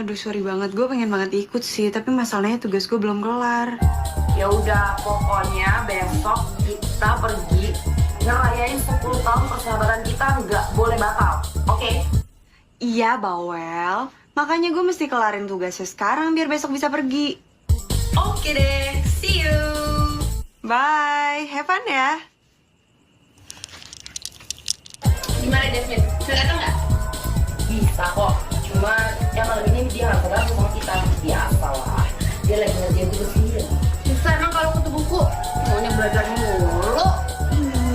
Aduh, sorry banget. Gue pengen banget ikut sih, tapi masalahnya tugas gue belum kelar. Ya udah, pokoknya besok kita pergi ngerayain 10 tahun persahabatan kita nggak boleh batal. Oke? Iya, Bawel. Makanya gue mesti kelarin tugasnya sekarang biar besok bisa pergi. Oke deh, see you. Bye, have fun ya. Gimana Desmin? Bisa datang nggak? Bisa kok. Cuma yang malam ini dia nggak pernah sama kita. Biasa lah. Dia lagi ngerjain tugas dia. Susah emang kalau kutu buku. Maunya belajar mulu.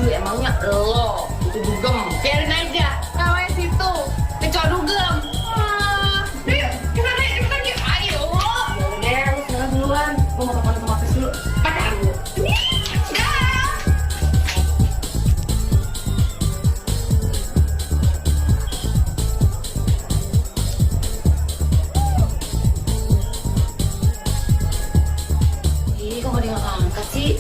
Emangnya lo itu dugem. Biarin aja. Namanya situ. Kecoa dugem. Ayo, kita naik. Cepetan yuk. Ayo. Yaudah, lu sekarang duluan. Gue mau telepon sama Chris dulu. Pacar lu. Ih, kok gak diangkat sih?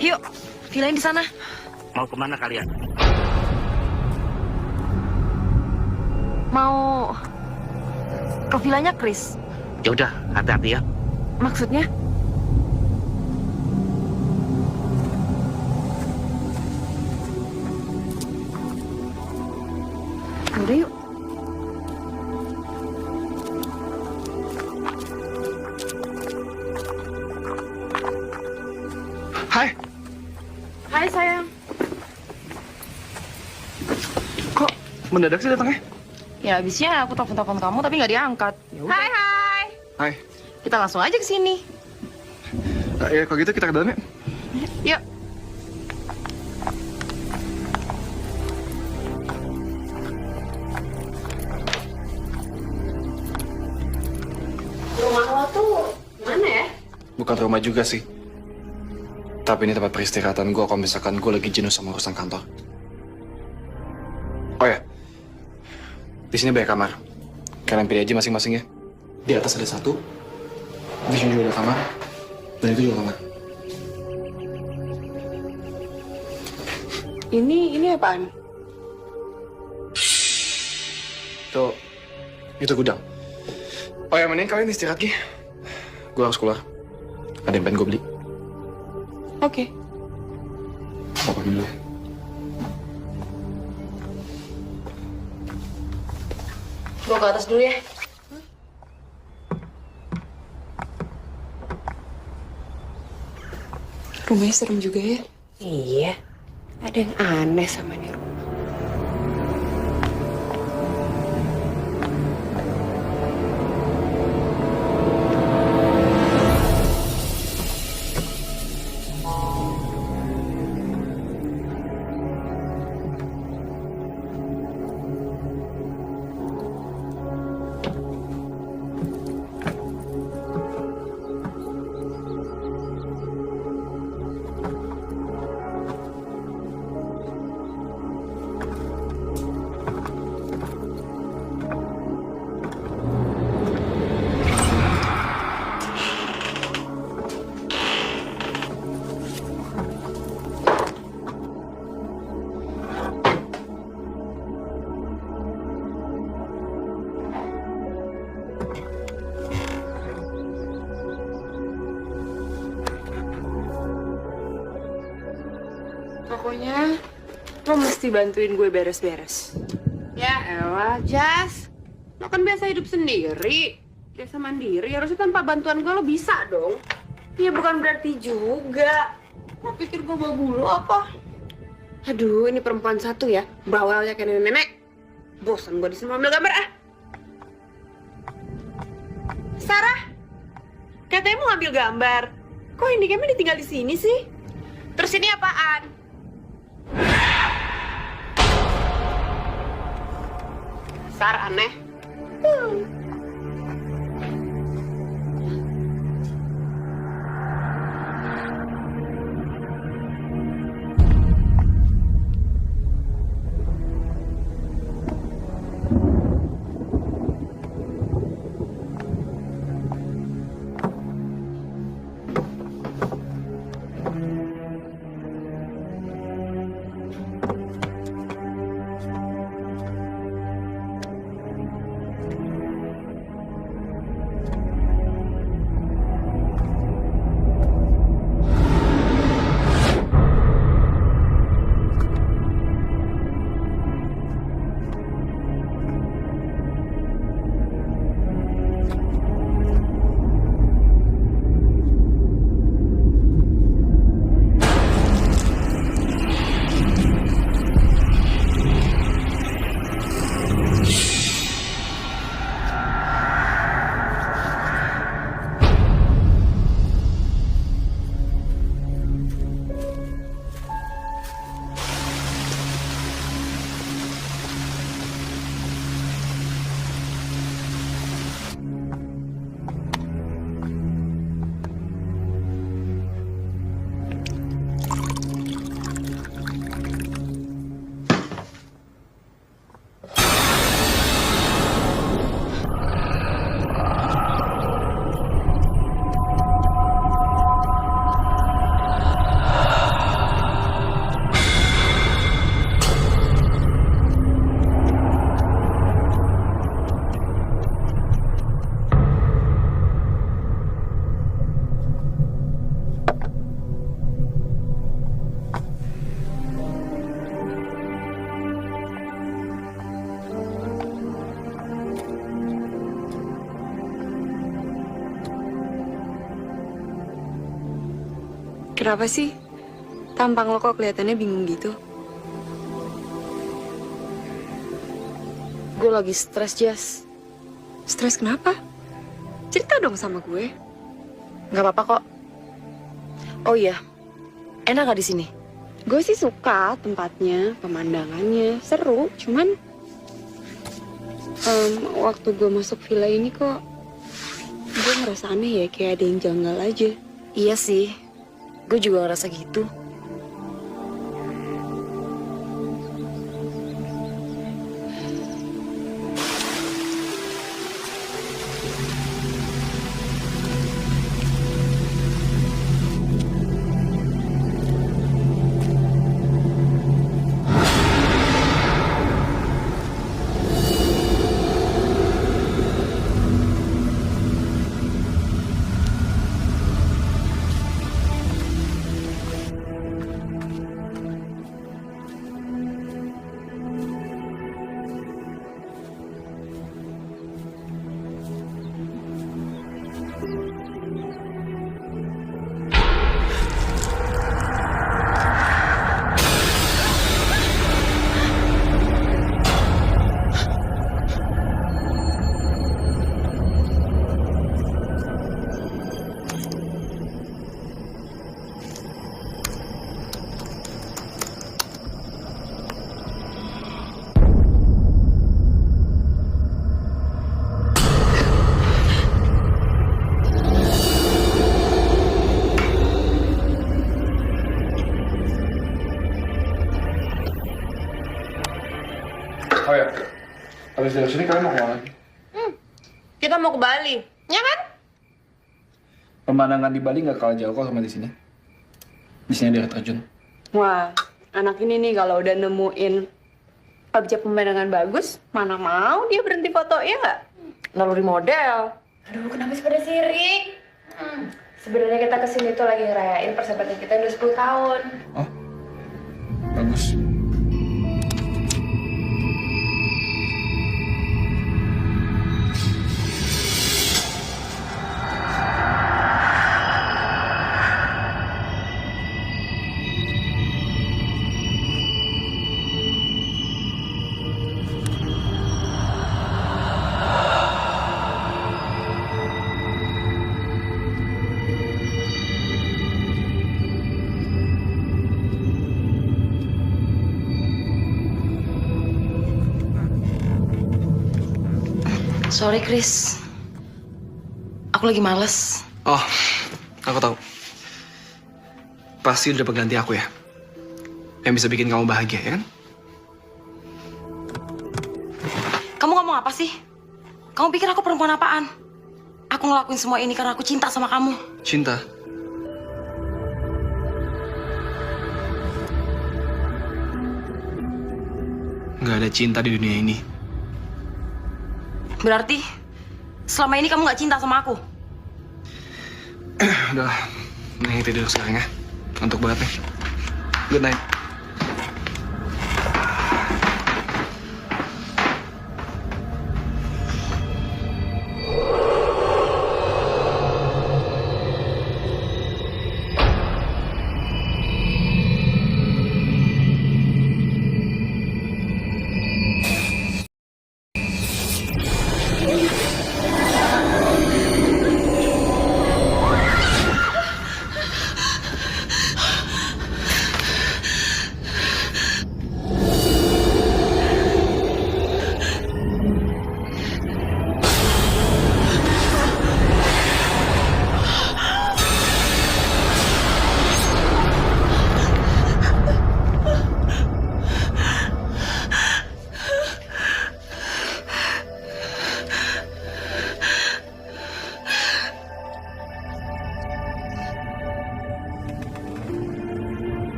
Yuk, villain di sana. Mau kemana kalian? Mau ke villanya Chris. Ya udah, hati-hati ya. Maksudnya? Udah yuk. Hai, Hai sayang. kok mendadak sih datangnya? Ya abisnya aku telepon kamu tapi nggak diangkat. Hai hai. Hai, Kita langsung aja ke sini. ya kalau gitu kita ke dalam yuk. Yuk. Rumah lo tuh mana ya? Bukan rumah juga sih. Tapi ini tempat peristirahatan gue kalau misalkan gue lagi jenuh sama urusan kantor. Oh ya, di sini banyak kamar. Kalian pilih aja masing-masing ya. Di atas ada satu, di sini juga ada kamar, dan itu juga kamar. Ini apaan? Itu gudang. Oh ya, mending kalian istirahat Gi. Gue harus keluar. Ada yang pengen gue beli. Oke. Mau pergi dulu. Gue ke atas dulu ya. Rumahnya serem juga ya. Iya. Ada yang aneh sama nih rumah. Pokoknya lo mesti bantuin gue beres-beres. Ya elah. Alah, Jas. Lo kan biasa hidup sendiri. Biasa mandiri, harusnya tanpa bantuan gue lo bisa dong. Ya bukan berarti juga. Lo pikir gue bawa bulu apa? Aduh, ini perempuan satu ya. Bawelnya kayak nenek-nenek. Bosan gue di sini ambil gambar ah. Sarah, katanya mau ngambil gambar. Kok ini gamenya ditinggal di sini sih? Terus ini apaan? Sar, aneh. Kenapa sih? Tampang lo kok kelihatannya bingung gitu? Gue lagi stres, Jas. Stres kenapa? Cerita dong sama gue. Gak apa-apa kok. Oh iya, enak gak di sini? Gue sih suka tempatnya, pemandangannya, seru. Cuman waktu gue masuk villa ini kok gue ngerasa aneh ya, kayak ada yang janggal aja. Iya sih, gue juga ngerasa gitu. Oh ya, habis dari sini kalian mau kemana lagi? Kita mau ke Bali, ya kan? Pemandangan di Bali nggak kalah jauh kok sama di sini. Di sini ada air terjun. Wah, anak ini nih kalau udah nemuin objek pemandangan bagus, mana mau dia berhenti foto, ya nggak? Naluri model. Aduh, kenapa sih pada sirik? Sebenarnya kita kesini tuh lagi ngerayain persahabatan kita yang udah 10 tahun. Oh, bagus. Sorry, Chris. Aku lagi males. Oh, aku tahu. Pasti udah pengganti aku ya. Yang bisa bikin kamu bahagia, ya kan? Kamu ngomong apa sih? Kamu pikir aku perempuan apaan? Aku ngelakuin semua ini karena aku cinta sama kamu. Cinta. Nggak ada cinta di dunia ini. Berarti selama ini kamu nggak cinta sama aku? Udah, nih tidur sekarang ya. Ngantuk banget nih. Good night.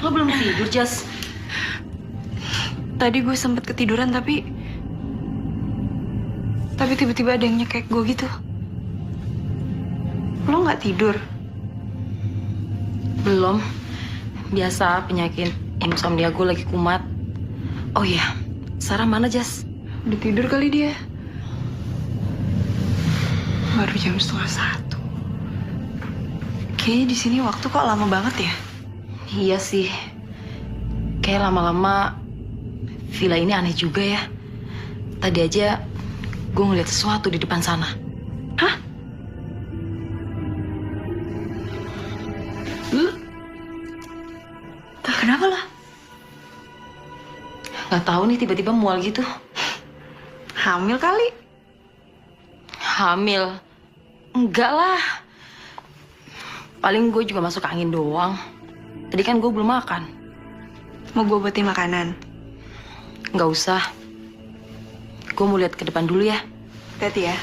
Lo belum tidur, Jas? Tadi gue sempet ketiduran tapi tiba-tiba ada yang nyekek gue gitu. Lo nggak tidur? Belum. Biasa penyakit insomnia gue lagi kumat. Oh iya, Sarah mana, Jas? Udah tidur kali dia. Baru jam 12:30. Kayaknya di sini waktu kok lama banget ya? Iya sih. Kayak lama-lama villa ini aneh juga ya. Tadi aja gue ngeliat sesuatu di depan sana. Hah? Kenapa lah? Gak tahu nih tiba-tiba mual gitu. Hamil kali? Hamil? Enggak lah. Paling gue juga masuk angin doang. Tadi kan gue belum makan. Mau gue buatin makanan? Nggak usah. Gue mau lihat ke depan dulu ya. Hati-hati ya.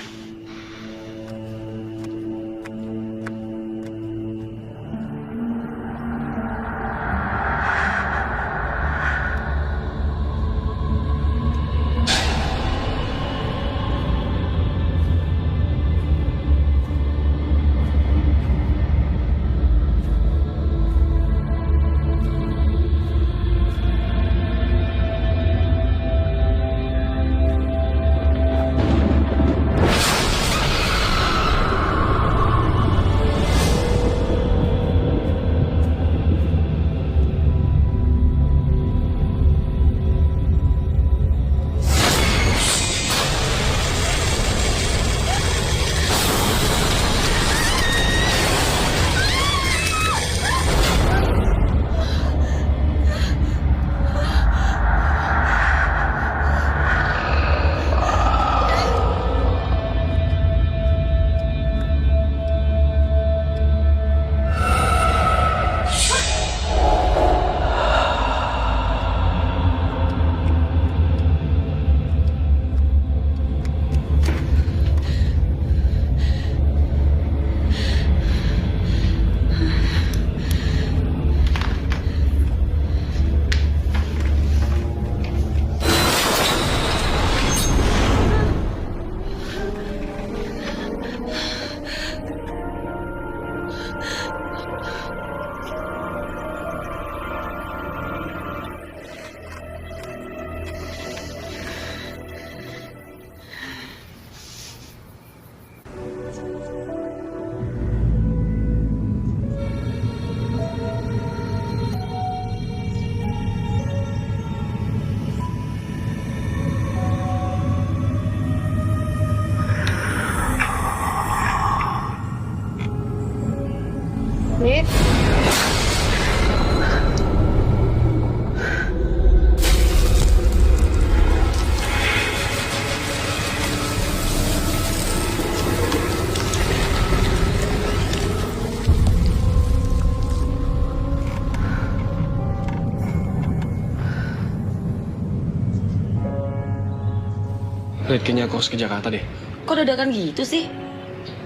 Lihat kayaknya aku harus ke Jakarta deh. Kok dadakan gitu sih?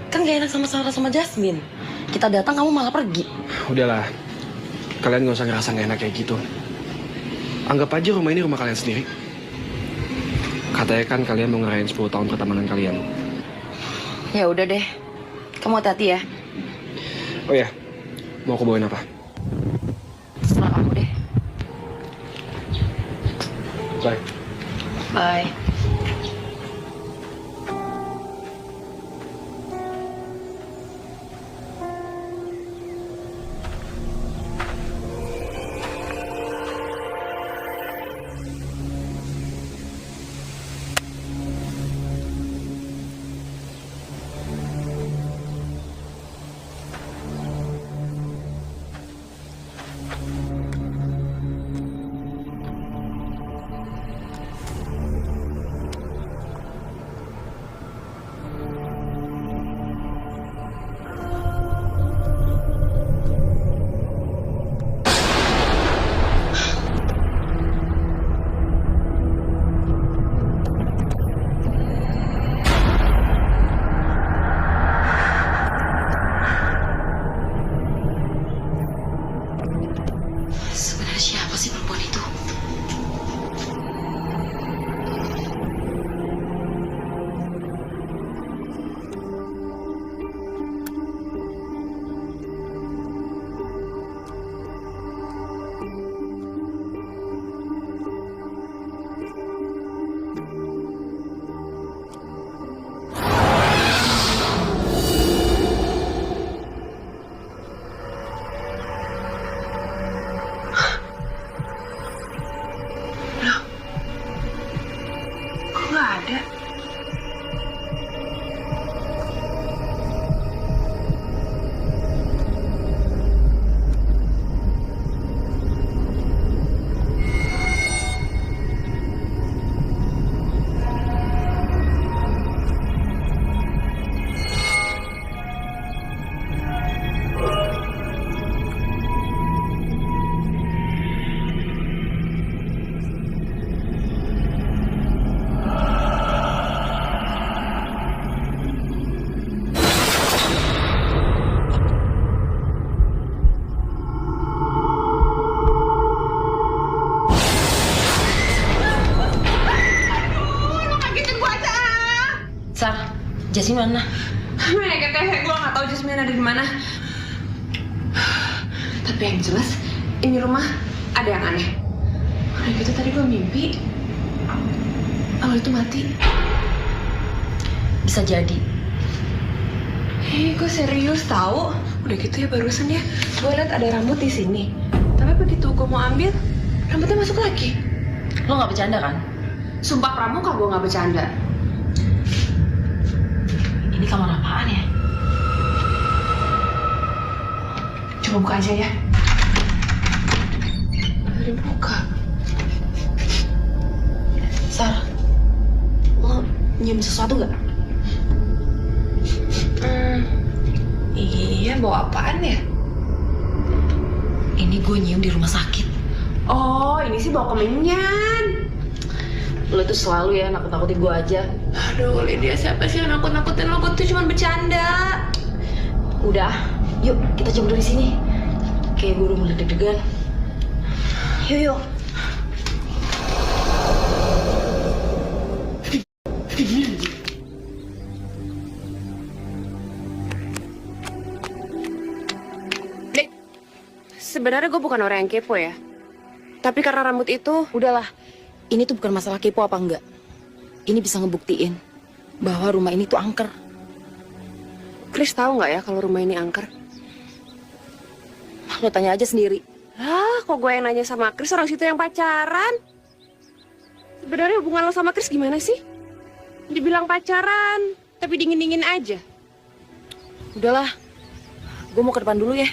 Kan gak enak sama Sarah sama Jasmine. Kita datang kamu malah pergi. Udahlah, kalian gak usah ngerasa gak enak kayak gitu. Anggap aja rumah ini rumah kalian sendiri. Katanya kan kalian mau ngerayain 10 tahun pertemanan kalian. Ya udah deh. Kamu hati-hati ya. Oh ya, mau aku bawain apa? Terserah kamu deh. Bye. Bye. Sebenarnya siapa sih perempuan itu? Kok nggak ada? Sar, Jasmine mana? Mereka kayak gue nggak tahu Jasmine ada di mana. Tapi yang jelas ini rumah ada yang aneh. Udah gitu tadi gue mimpi awal itu mati. Bisa jadi. Gue serius tahu. Udah gitu ya barusan ya gue lihat ada rambut di sini. Tapi begitu gue mau ambil rambutnya masuk lagi. Lo nggak bercanda kan? Sumpah pramuka gue nggak bercanda. Ini kamar apaan ya? Coba buka aja ya. Ada buka. Sar, lo nyium sesuatu gak? Iya, bawa apaan ya? Ini gue nyium di rumah sakit. Oh, ini sih bawa kemenyan. Lo tuh selalu ya nakut-nakutin gue aja. Aduh, Lydia, siapa sih yang nakut-nakutin lo? Gue tuh cuma bercanda. Udah, yuk kita cabut dari sini. Kayak gue udah mulai deg-degan. Yuk, yuk. Dek, sebenarnya gue bukan orang yang kepo ya. Tapi karena rambut itu, Udahlah, ini tuh bukan masalah kepo apa enggak. Ini bisa ngebuktiin bahwa rumah ini tuh angker. Chris tahu nggak ya kalau rumah ini angker? Lo tanya aja sendiri. Lah, kok gue yang nanya sama Chris, orang situ yang pacaran? Sebenarnya hubungan lo sama Chris gimana sih? Dibilang pacaran, tapi dingin-dingin aja. Udahlah, gue mau ke depan dulu ya.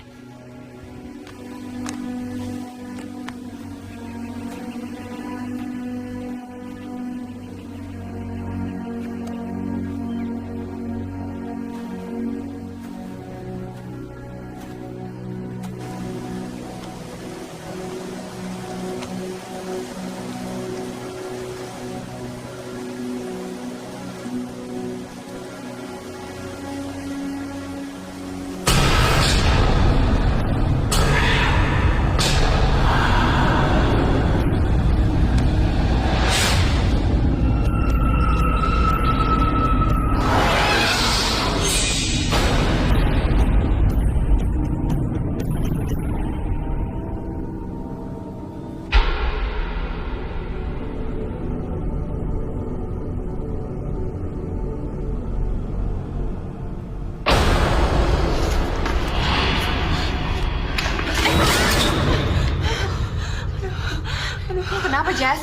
Kenapa, Jas?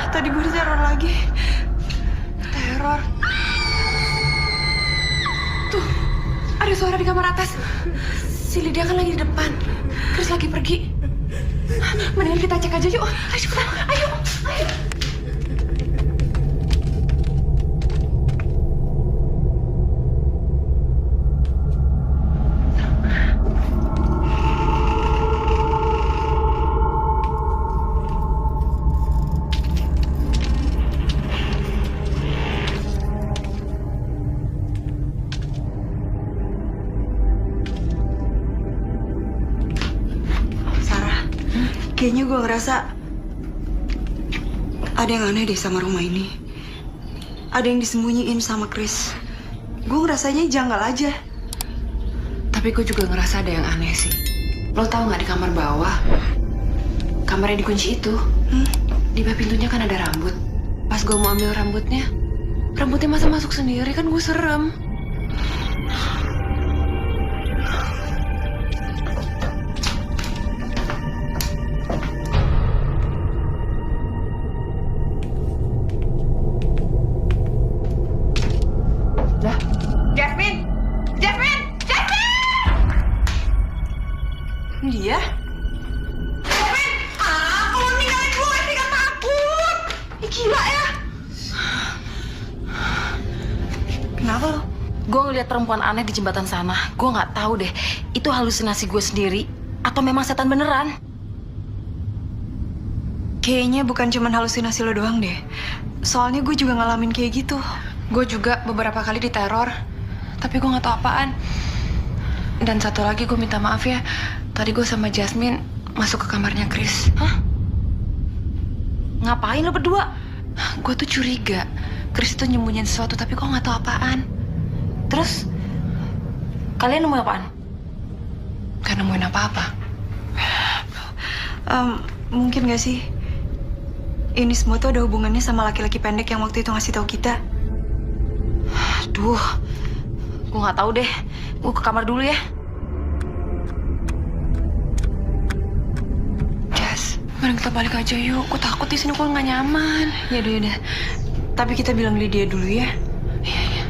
Tadi gue diteror lagi. Teror. Tuh, ada suara di kamar atas. Si Lydia kan lagi di depan. Chris lagi pergi. Mendingan kita cek aja yuk. Ayo cepetan, ayo. Kayaknya gue ngerasa ada yang aneh deh sama rumah ini. Ada yang disembunyiin sama Chris. Gue ngerasanya janggal aja. Tapi gue juga ngerasa ada yang aneh sih. Lo tau nggak di kamar bawah? Kamar yang dikunci itu. Di bawah pintunya kan ada rambut. Pas gue mau ambil rambutnya masa masuk sendiri, kan gue serem. Dia? Kalau ninggalin gue sih gak takut. Gila ya. Kenapa lo? Gue ngeliat perempuan aneh di jembatan sana. Gue nggak tahu deh, itu halusinasi gue sendiri atau memang setan beneran. Kayaknya bukan cuma halusinasi lo doang deh. Soalnya gue juga ngalamin kayak gitu. Gue juga beberapa kali diteror, tapi gue nggak tahu apaan. Dan satu lagi gue minta maaf ya. Tadi gue sama Jasmine masuk ke kamarnya Chris. Hah? Ngapain lo berdua? Gue tuh curiga Chris itu nyembunyiin sesuatu, tapi gue nggak tahu apaan. Terus kalian nemu apaan? Gak nemuin apa-apa. Mungkin gak sih ini semua tuh ada hubungannya sama laki-laki pendek yang waktu itu ngasih tahu kita? Aduh, gue nggak tahu deh. Gue ke kamar dulu ya. Mending kita balik aja yuk. Gue takut di sini, gue nggak nyaman. Yaudah. Tapi kita bilang Lydia dulu ya. Iya.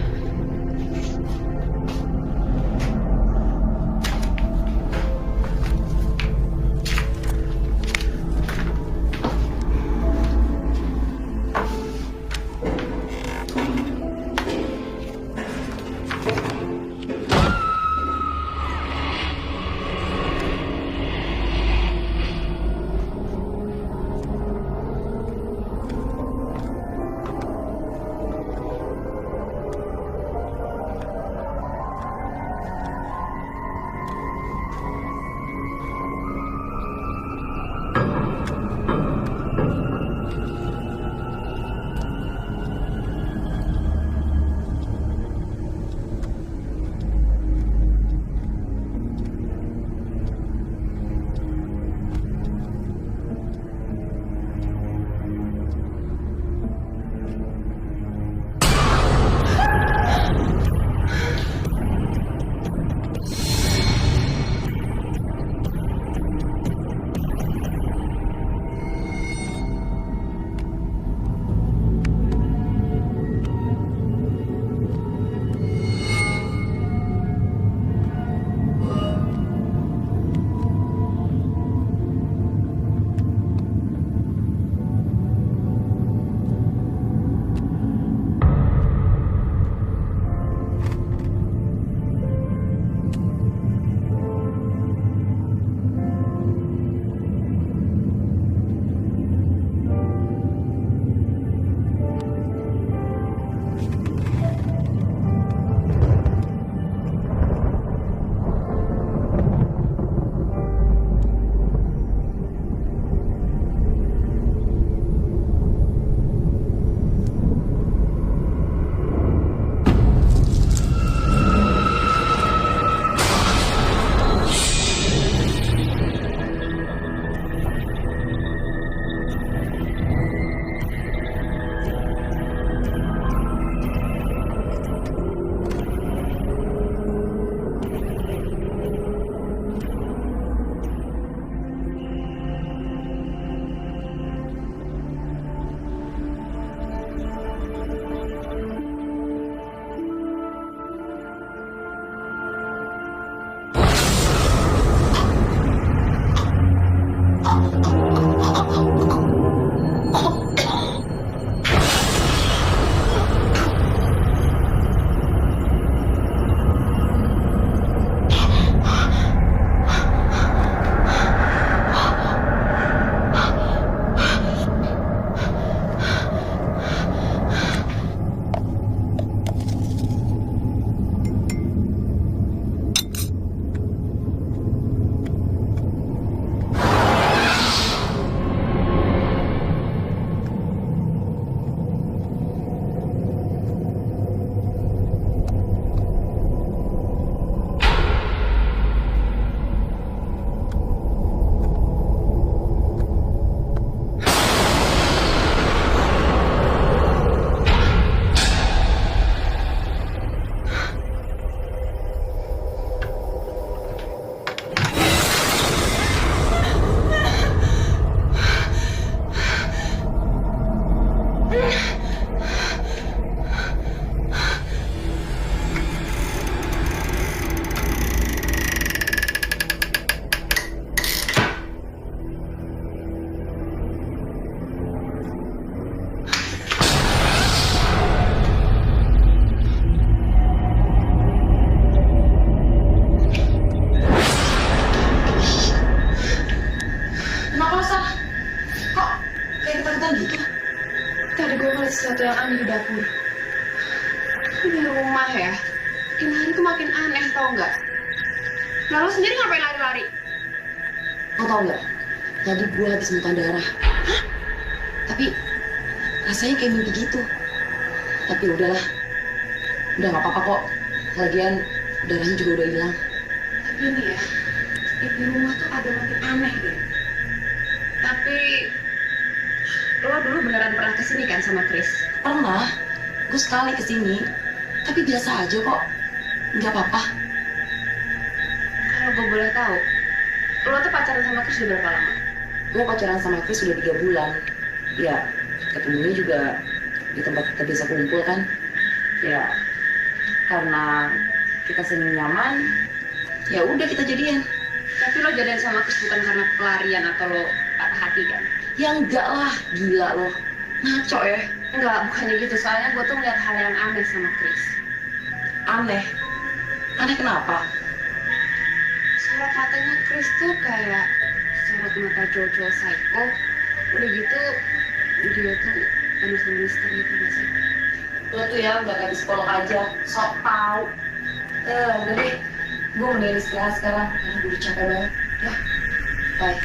Di rumah ya, makin hari tuh makin aneh tau nggak? Nah lo sendiri ngapain lari-lari? Lo tau nggak? Tadi gue habis muntah darah. Hah? Tapi rasanya kayak mimpi gitu. Tapi udahlah, udah nggak apa-apa kok. Lagian darahnya juga udah hilang. Tapi ini ya, di rumah tuh ada makin aneh deh. Tapi lo dulu beneran pernah kesini kan sama Chris? Pernah, gue sekali kesini. Tapi biasa aja kok, nggak apa-apa. Kalau gue boleh tahu, lo tuh pacaran sama Chris udah berapa lama? Gue pacaran sama Chris udah 3 bulan. Ya, ketemunya juga di tempat kita biasa kumpul kan. Ya, karena kita sering nyaman, ya udah kita jadian. Tapi lo jadian sama Chris bukan karena pelarian atau lo patah hati kan? Ya enggak lah, gila lo. Ngaco ya. Enggak, bukannya gitu. Soalnya gue tuh ngeliat hal yang aneh sama Chris. Aneh. Aneh kenapa? Sorot matanya Chris tuh kayak sorot mata cowok-cowok psycho. Udah gitu, dia tuh penuh sama misteri gitu gak sih? Lo tuh ya nggak kayak psikolog aja, sok tau. Udah deh, gue mending istirahat sekarang. Karena gue udah capek banget. Ya, bye.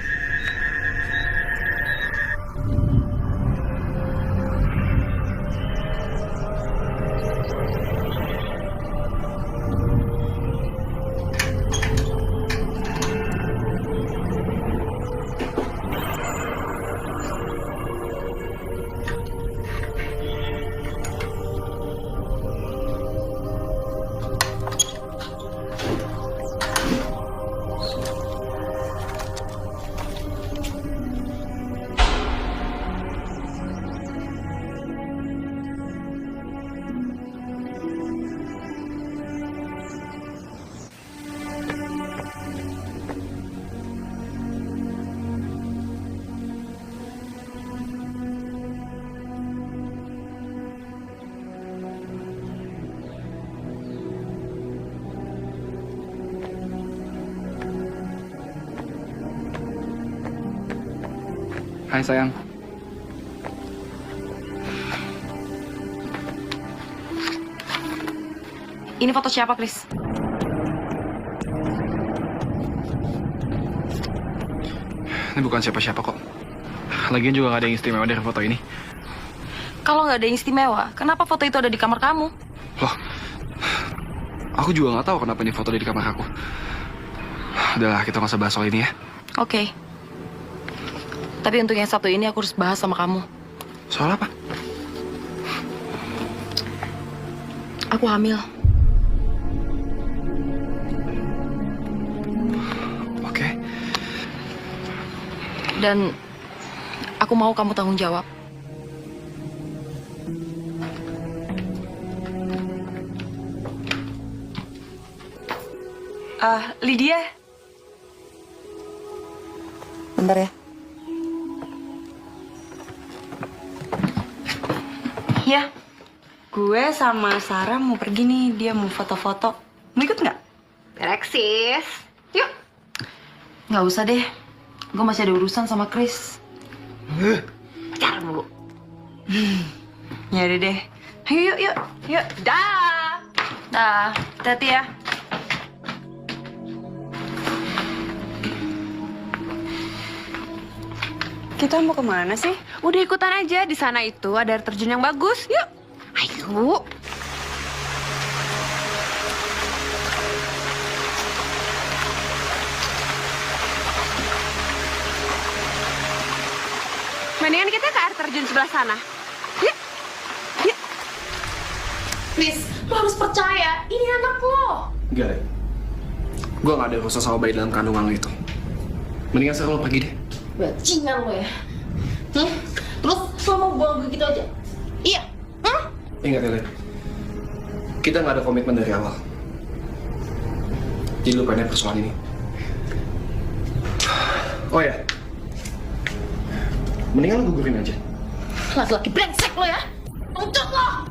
Hai sayang. Ini foto siapa, Chris? Ini bukan siapa-siapa kok. Lagian juga gak ada yang istimewa dari foto ini. Kalau nggak ada yang istimewa, kenapa foto itu ada di kamar kamu? Loh, aku juga gak tahu kenapa ini foto ada di kamar aku. Udahlah, kita gak usah bahas soal ini ya. Oke. Tapi untuk yang satu ini aku harus bahas sama kamu. Soal apa? Aku hamil. Oke. Dan aku mau kamu tanggung jawab. Lydia. Bentar ya. Ya, gue sama Sarah mau pergi nih. Dia mau foto-foto. Mau ikut nggak? Alexis, yuk. Nggak usah deh. Gue masih ada urusan sama Chris. Pacaran mulu. Ya udah deh. Ayo, yuk, yuk, yuk. Dah. Dah, hati-hati ya. Kita mau kemana sih? Udah ikutan aja, di sana itu ada air terjun yang bagus. Yuk. Ayo. Mendingan kita ke air terjun sebelah sana. Yuk. Yuk. Chris, lo harus percaya, ini anak lo. Enggak deh. Gue gak ada urusan sama bayi dalam kandungan lo itu. Mendingan sekarang lo pergi deh. Bajingan lo ya. Terus lo mau buang begitu aja? Iya. Ingat ya, Len. Kita gak ada komitmen dari awal. Jadi lupain aja persoalan ini. Oh ya. Mendingan lo gugurin aja. Laki-laki brengsek lo ya. Uncut lo.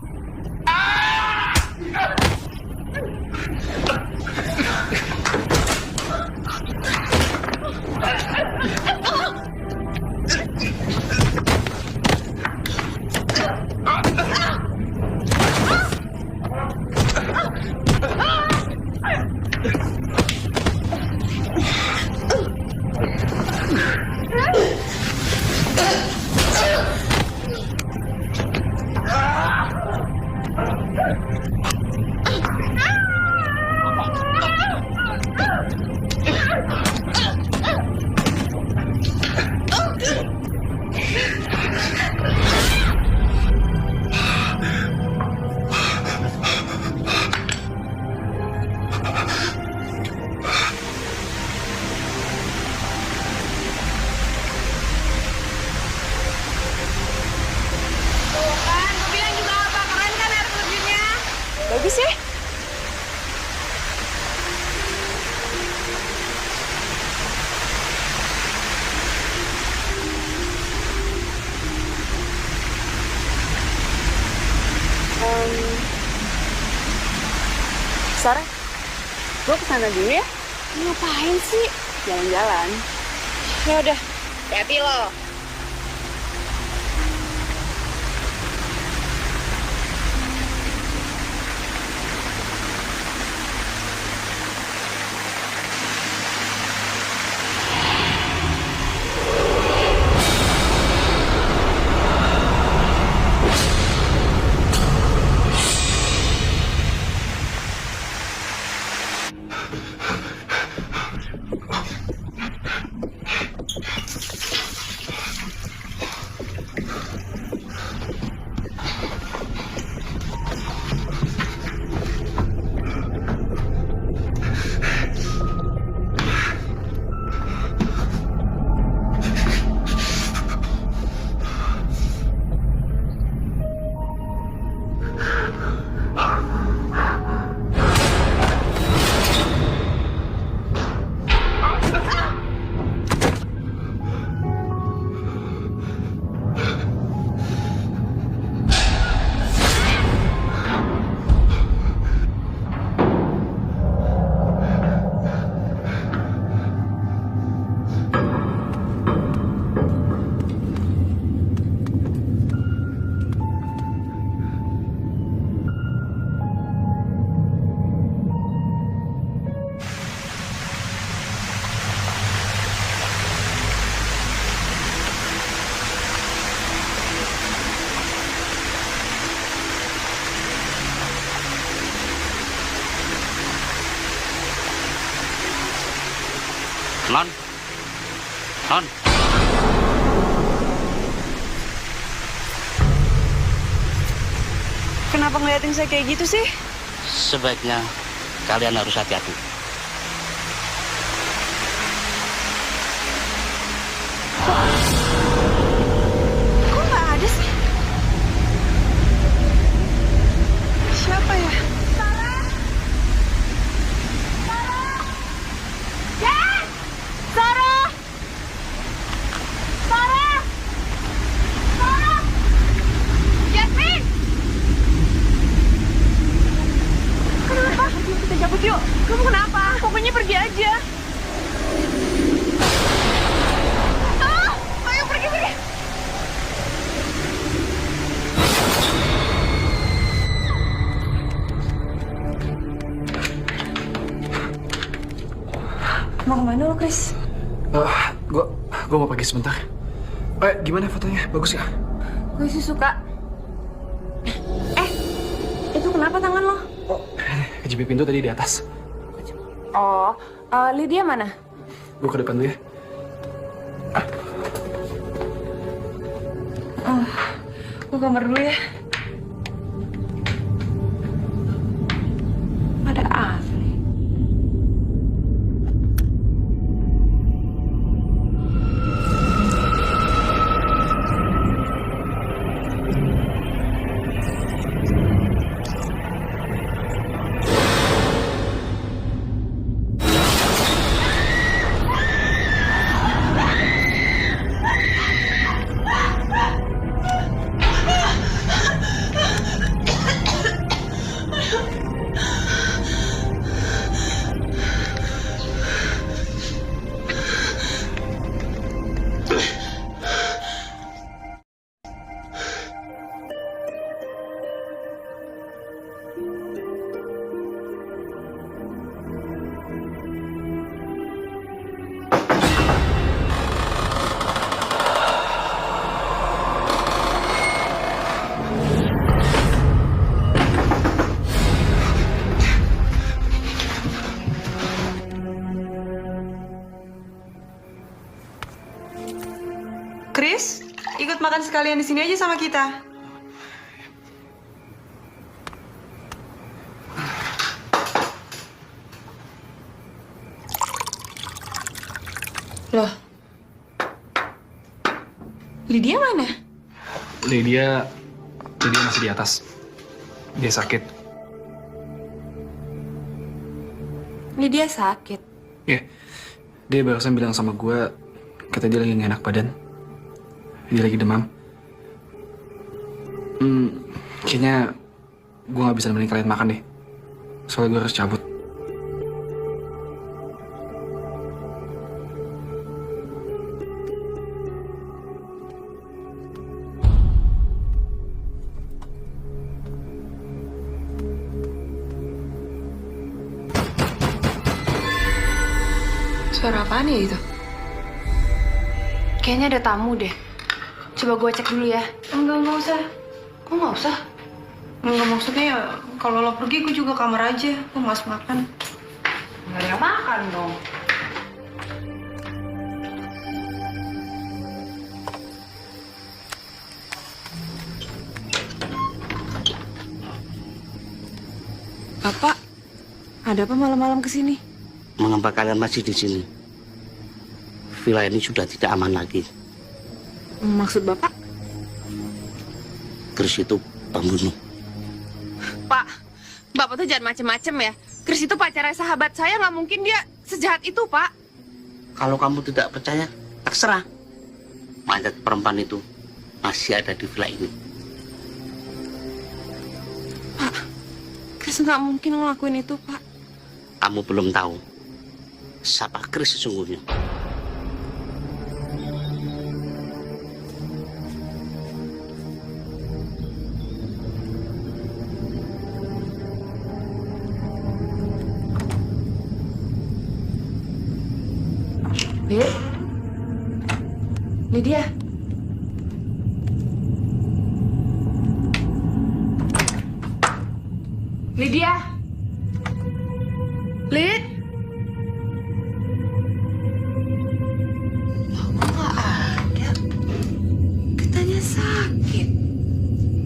Bagus ya? Sarah, gue kesana dulu ya. Ngapain sih? Jalan-jalan. Ya udah, hati lo. Non. Non. Kenapa ngeliatin saya kayak gitu sih? Sebaiknya kalian harus hati-hati. Kok nggak ada sih? Siapa ya? Kita cabut yuk. Kamu kenapa? Pokoknya pergi aja. Ayo pergi. Mau kemana lo, Chris? Gue mau pergi sebentar. Gimana fotonya? Bagus nggak? Gue sih suka. Itu kenapa tangan lo? Kejepi pintu tadi di atas. Oh, Lydia mana? Gue ke depan dulu ya. Gue kamar dulu ya. Ada Afli. makan sekalian di sini aja sama kita. Loh, Lydia mana? Lydia masih di atas. Dia sakit. Lydia sakit. Ya, dia barusan bilang sama gue, katanya dia lagi gak enak badan. Dia lagi demam. Kayaknya gue gak bisa nemenin kalian makan deh. Soalnya gue harus cabut. Suara apaan ya itu? Kayaknya ada tamu deh. Coba gue cek dulu ya. Enggak usah. Kok nggak usah? Enggak, maksudnya ya kalau lo pergi gue juga kamar aja. Gue mas makan. Nggak ada yang makan dong. Bapak, ada apa malam-malam kesini? Mengapa kalian masih di sini? Villa ini sudah tidak aman lagi. Maksud Bapak? Chris itu pembunuh. Pak, Bapak tuh jangan macem-macem ya. Chris itu pacarnya sahabat saya, nggak mungkin dia sejahat itu, Pak. Kalau kamu tidak percaya, terserah. Mayat perempuan itu masih ada di villa ini. Pak, Chris nggak mungkin ngelakuin itu, Pak. Kamu belum tahu siapa Chris sesungguhnya. Lydia. Lydia. Lid. Nggak ada. Katanya sakit.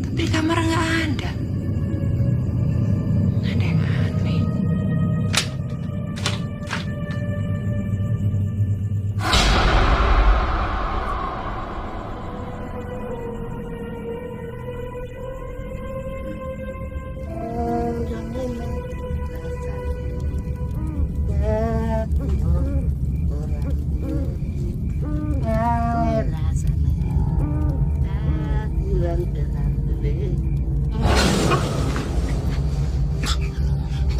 Tapi di kamar nggak ada. Ada yang aneh.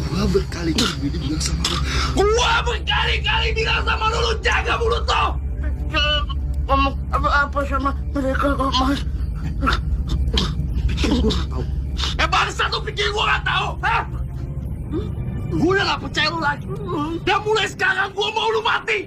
Gua berkali-kali bilang sama lu. Gua berkali-kali bilang sama lu jaga mulut lo. Ngomong apa sama mereka kok, Mas? Pikir gua gak tahu. Bangsa tuh pikir gua gak tahu, hah? Gua udah gak percaya lu lagi. Dan mulai sekarang gua mau lu mati.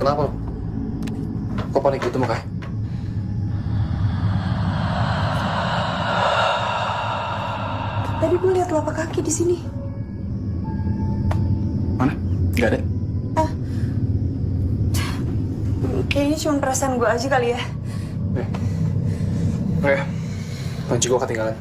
Kenapa? Kok panik gitu mukanya? Tadi gue lihat telapak kaki di sini. Mana? Gak ada. Kayaknya cuma perasaan gue aja kali ya. Oh ya, panci gue ketinggalan.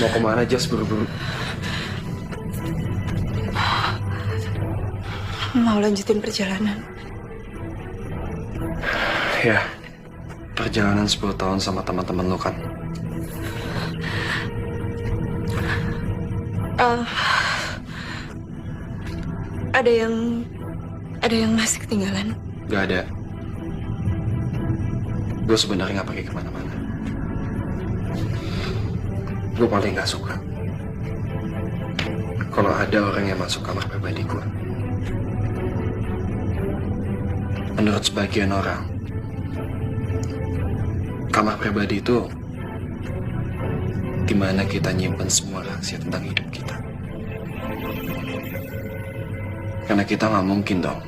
Mau kemana, Jas, buru-buru? Mau lanjutin perjalanan. Ya, perjalanan 10 tahun sama teman-teman lo kan. Ada yang masih ketinggalan. Gak ada. Gue sebenarnya gak pergi kemana-mana. Gue paling gak suka kalau ada orang yang masuk kamar pribadi gue. Menurut sebagian orang, kamar pribadi itu dimana kita nyimpen semua rahasia tentang hidup kita. Karena kita nggak mungkin dong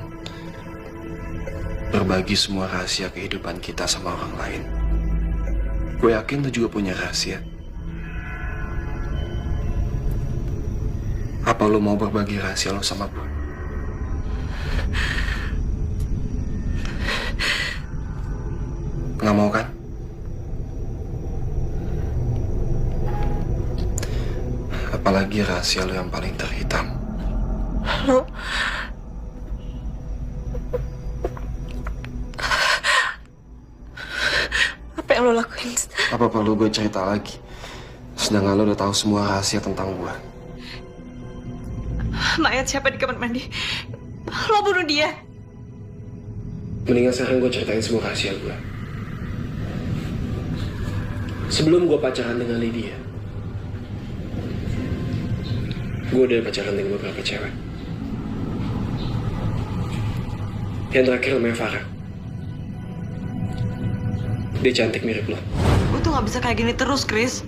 berbagi semua rahasia kehidupan kita sama orang lain. Gue yakin lo juga punya rahasia. Apa lo mau berbagi rahasia lo sama gue? Nggak mau kan? Apalagi rahasia lo yang paling terhitam. Apa yang lo lakuin? Apa perlu gue cerita lagi? Sedangkan lo udah tahu semua rahasia tentang gue. Mayat siapa di kamar mandi? Lo bunuh dia? Mendingan sekarang gue ceritain semua rahasia gue. Sebelum gue pacaran dengan Lydia, gue udah pacaran dengan beberapa cewek. Yang terakhir namanya Farah. Dia cantik mirip lo. Gue tuh gak bisa kayak gini terus, Chris.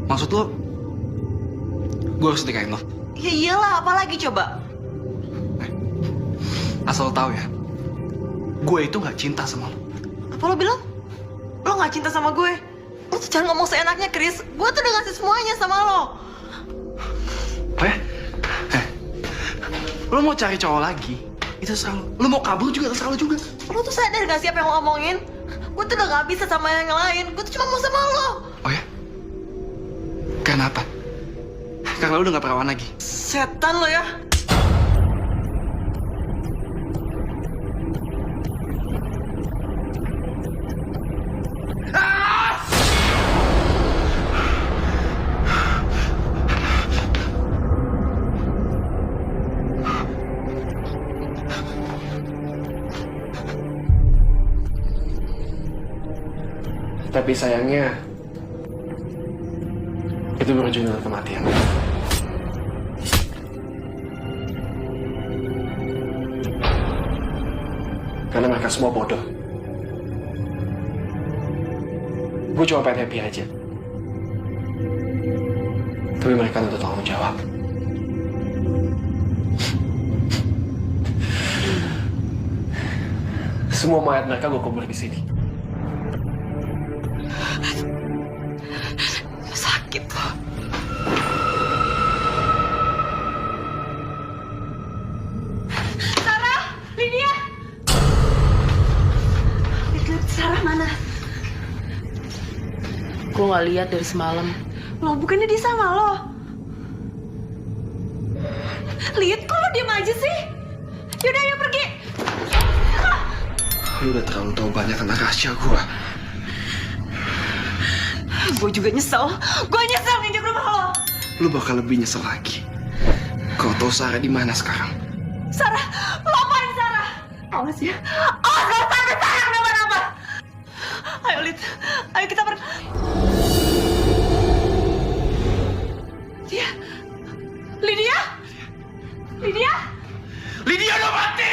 Maksud lo, gue harus nikahin lo? Ya iyalah, apalagi coba? Asal lo tahu ya, gue itu gak cinta sama lo. Apa lo bilang? Lo gak cinta sama gue? Lo tuh jangan ngomong seenaknya, Chris. Gue tuh udah ngasih semuanya sama lo. Oh ya? Lo mau cari cowok lagi? Itu terserah lo. Lo mau kabur juga terserah lo juga. Lo tuh sadar gak sih apa yang lo omongin? Gue tuh udah gak bisa sama yang lain. Gue tuh cuma mau sama lo. Oh ya? Karena apa? Karena lo udah gak perawan lagi. Setan lo ya. Tapi sayangnya, itu berujung dengan kematian. Karena mereka semua bodoh. Gue cuma pengen happy aja. Tapi mereka tentu tanggung jawab. Semua mayat mereka gue kubur di sini. Sakit loh. Sarah! Lydia! Lihat Sarah mana? Gue nggak lihat dari semalam. Lo bukannya dia sama lo? Lihat kok lo diem aja sih? Yaudah ayo pergi. Lu udah terlalu tahu banyak tentang rahasia gue. Gue juga nyesel. Gue nyesel nginjek rumah lo. Lu bakal lebih nyesel lagi. Kau tahu Sarah di mana sekarang? Sarah, lo apain Sarah? Awas ya. Awas sampai Sarah kenapa-napa. Ayo Lid, ayo kita pergi. Dia, Lydia, Lydia, Lydia udah mati!